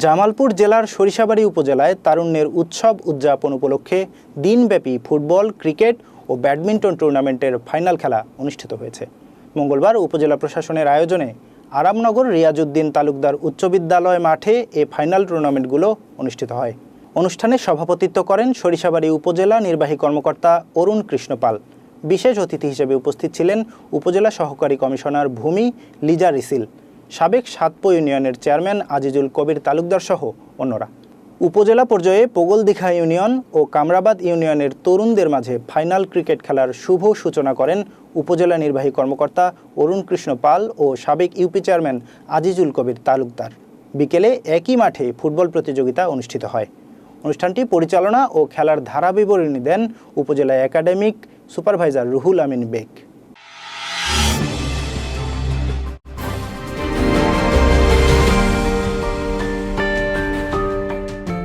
জামালপুর জেলার সরিষাবাড়ী উপজেলায় তারুণ্যের উৎসব উদযাপন উপলক্ষে দিনব্যাপী ফুটবল, ক্রিকেট ও ব্যাডমিন্টন টুর্নামেন্টের ফাইনাল খেলা অনুষ্ঠিত হয়েছে। মঙ্গলবার উপজেলা প্রশাসনের আয়োজনে আরামনগর রিয়াজউদ্দিন তালুকদার উচ্চ বিদ্যালয় মাঠে এ ফাইনাল টুর্নামেন্টগুলো অনুষ্ঠিত হয়। অনুষ্ঠানে সভাপতিত্ব করেন সরিষাবাড়ী উপজেলা নির্বাহী কর্মকর্তা অরুণ কৃষ্ণ পাল। বিশেষ অতিথি হিসেবে উপস্থিত ছিলেন উপজেলা সহকারী কমিশনার ভূমি লিজা রিসিল, সাবেক সাতপো ইউনিয়নের চেয়ারম্যান আজিজুল কবির তালুকদার সহ অন্যরা। উপজেলা পর্যায়ে পোগলদিঘা ইউনিয়ন ও কামরাবাদ ইউনিয়নের তরুণদের মাঝে ফাইনাল ক্রিকেট খেলার শুভ সূচনা করেন উপজেলা নির্বাহী কর্মকর্তা অরুণ কৃষ্ণ পাল ও সাবেক ইউপি চেয়ারম্যান আজিজুল কবির তালুকদার। বিকেলে একই মাঠে ফুটবল প্রতিযোগিতা অনুষ্ঠিত হয়। অনুষ্ঠানটি পরিচালনা ও খেলার ধারাবিবরণী দেন উপজেলা একাডেমিক সুপারভাইজার রুহুল আমিন বেগ।